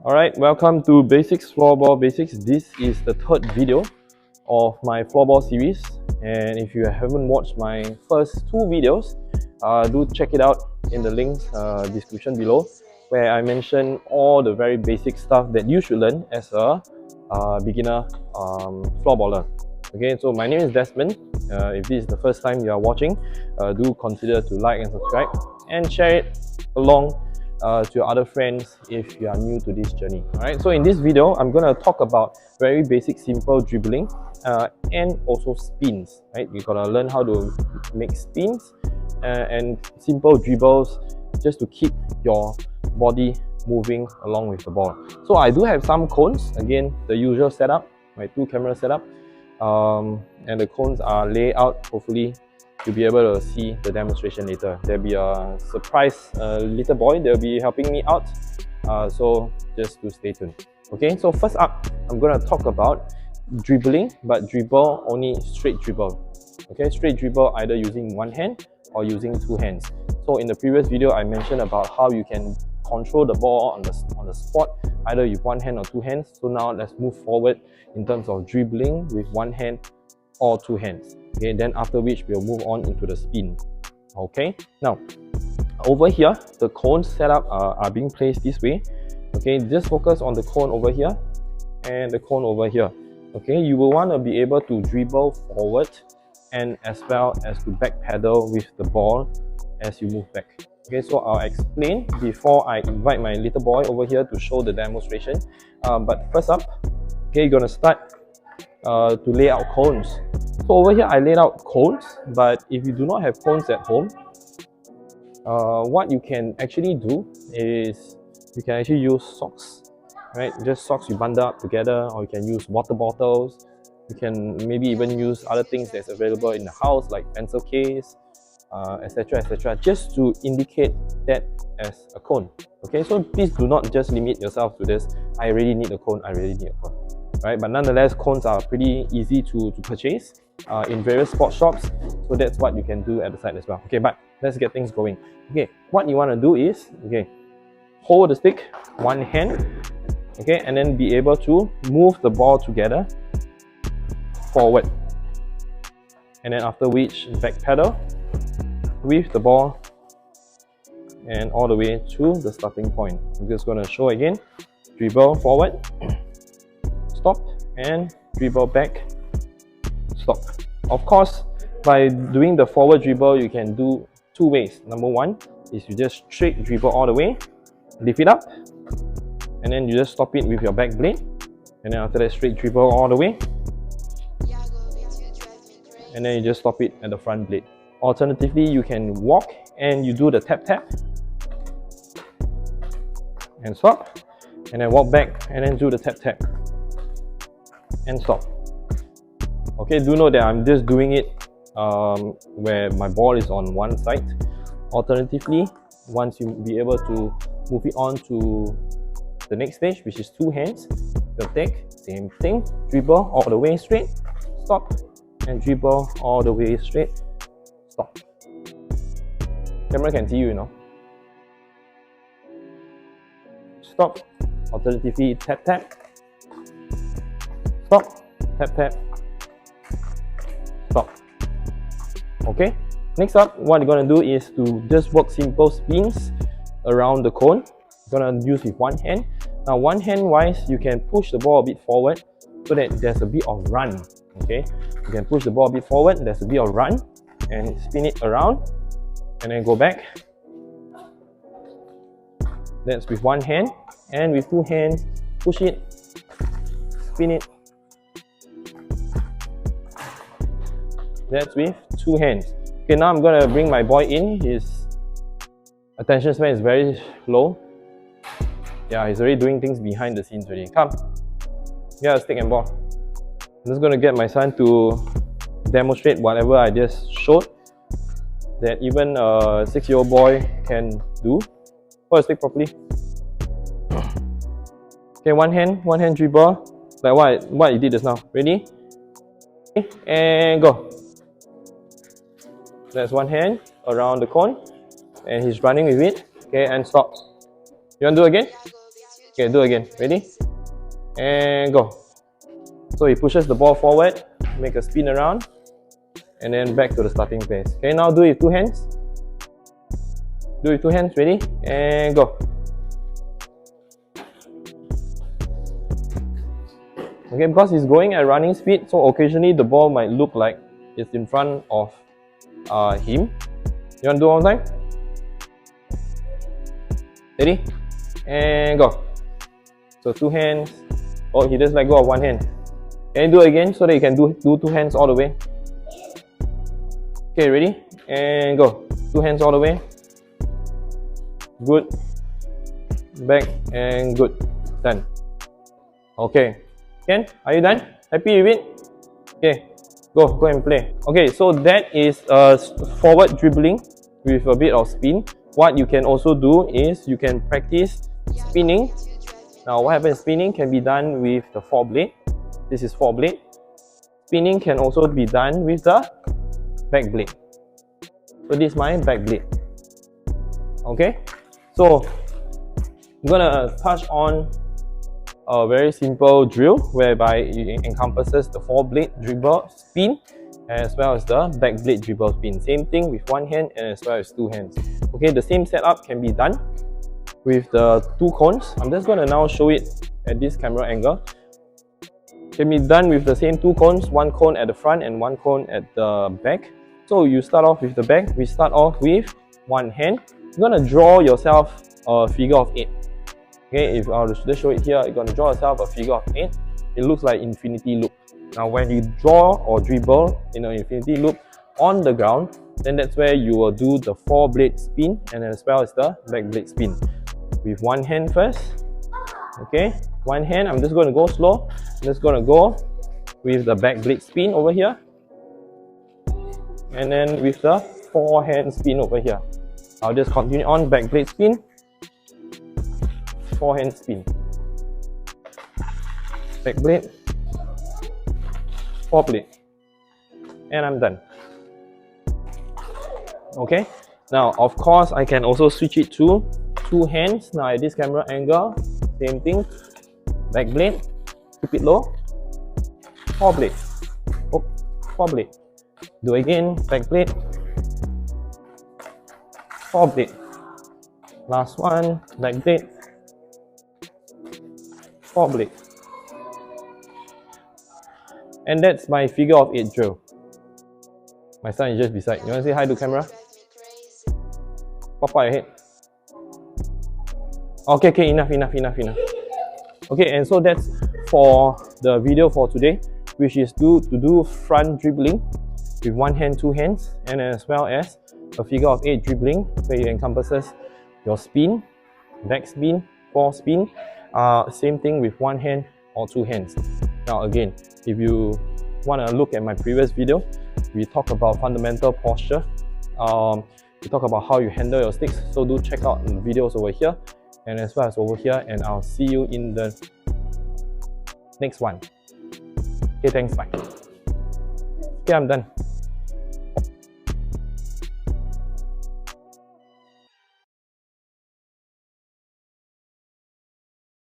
Alright, welcome to Basics Floorball Basics. This is the third video of my floorball series, and if you haven't watched my first two videos, do check it out in the links description below, where I mention all the very basic stuff that you should learn as a beginner floorballer. Okay, so my name is Desmond. If this is the first time you are watching, do consider to like and subscribe and share it along to your other friends if you are new to this journey. Alright, so in this video, I'm going to talk about very basic, simple dribbling and also spins. Right, you gotta learn how to make spins and simple dribbles just to keep your body moving along with the ball. So I do have some cones. Again, the usual setup, my two camera setup, and the cones are laid out. Hopefully you'll be able to see the demonstration later. There'll be a surprise little boy that'll be helping me out, so just to stay tuned. Okay, so first up, I'm going to talk about dribbling, but dribble only straight dribble. Okay, straight dribble either using one hand or using two hands. So in the previous video, I mentioned about how you can control the ball on the spot either with one hand or two hands. So now let's move forward in terms of dribbling with one hand or two hands. Okay, then after which we'll move on into the spin. Okay, now over here the cones setup are being placed this way. Okay, just focus on the cone over here and the cone over here. Okay, you will want to be able to dribble forward and as well as to back pedal with the ball as you move back. Okay, so I'll explain before I invite my little boy over here to show the demonstration. But first up, okay, you're gonna start to lay out cones. So over here I laid out cones, but if you do not have cones at home, what you can actually do is you can actually use socks, right? Just socks you bundle up together, or you can use water bottles. You can maybe even use other things that's available in the house like pencil case, etc, etc, just to indicate that as a cone. Okay, so please do not just limit yourself to this, I really need a cone, I really need a cone. Right, but nonetheless, cones are pretty easy to purchase in various sports shops, so that's what you can do at the side as well. Okay, but let's get things going. Okay, what you want to do is, okay, hold the stick one hand, okay, and then be able to move the ball together forward, and then after which back pedal with the ball and all the way to the starting point. I'm just going to show again. Dribble forward, stop, and dribble back, stop. Of course, by doing the forward dribble, you can do two ways. Number one is you just straight dribble all the way, lift it up, and then you just stop it with your back blade, and then after that straight dribble all the way, and then you just stop it at the front blade. Alternatively, you can walk and you do the tap tap and stop, and then walk back and then do the tap tap and stop. Okay, do note that I'm just doing it where my ball is on one side. Alternatively, once you be able to move it on to the next stage, which is two hands, you'll take same thing, dribble all the way straight, stop, and dribble all the way straight, stop. Camera can see you, you know. Stop. Alternatively, tap tap, stop, tap tap, stop. Okay, next up, what you're going to do is to just work simple spins around the cone. You're going to use with one hand. Now one hand wise, you can push the ball a bit forward so that there's a bit of run. Okay, you can push the ball a bit forward, there's a bit of run, and spin it around and then go back. That's with one hand, and with two hands, push it, spin it. That's with two hands. Okay, now I'm gonna bring my boy in. His attention span is very low. Yeah, he's already doing things behind the scenes already. Come, yeah, stick and ball. I'm just gonna get my son to demonstrate whatever I just showed that even a 6-year-old boy can do. Hold the stick properly. Okay, one hand dribble, like what you did just now. Ready? Okay, and go. That's one hand around the cone, and he's running with it. Okay, and stop. You want to do again? Okay, do again. Ready? And go. So he pushes the ball forward, make a spin around, and then back to the starting place. Okay, now do it with two hands. Do it with two hands. Ready? And go. Okay, because he's going at running speed, so occasionally the ball might look like it's in front of him. You want to do one more time? Ready? And go. So two hands. Oh, he just let go of one hand. Can you do it again so that you can do two hands all the way? Okay, ready? And go. Two hands all the way. Good. Back and good. Done. Okay. Ken, are you done? Happy with it? Okay. Go and play. Okay, so that is forward dribbling with a bit of spin. What you can also do is you can practice spinning. Now, what happens spinning can be done with the 4-blade. This is 4-blade. Spinning can also be done with the back blade. So this is my back blade. Okay, so I'm gonna touch on a very simple drill whereby it encompasses the 4-blade dribble spin as well as the back blade dribble spin. Same thing with one hand and as well as two hands. Okay, the same setup can be done with the two cones. I'm just gonna now show it at this camera angle. Can be done with the same two cones, one cone at the front and one cone at the back. So you start off with the back. We start off with one hand. You're gonna draw yourself a figure of 8. Okay, if I were to just show it here, you're gonna draw yourself a figure of 8. It looks like infinity loop. Now, when you draw or dribble in an infinity loop on the ground, then that's where you will do the 4-blade spin and as well as the back blade spin. With one hand first. Okay, one hand. I'm just going to go slow. I'm just going to go with the back blade spin over here, and then with the 4-hand spin over here. I'll just continue on back blade spin, 4-hand spin, back blade, 4-blade, and I'm done. Okay, now of course I can also switch it to two hands. Now at this camera angle, same thing, back blade, keep it low, 4-blade, oh, 4-blade, do again, back blade, 4-blade, last one, back blade, 4-blade. And that's my figure of 8 drill. My son is just beside. You want to say hi to camera? Pop out your head. Okay, enough. Okay, and so that's for the video for today, which is to do front dribbling with one hand, two hands, and as well as a figure of 8 dribbling where it encompasses your spin, back spin, 4 spin, same thing with one hand or two hands. Now again, if you want to look at my previous video, we talk about fundamental posture. We talk about how you handle your sticks, so do check out the videos over here and as well as over here, and I'll see you in the next one. Okay, thanks, bye. Okay, I'm done.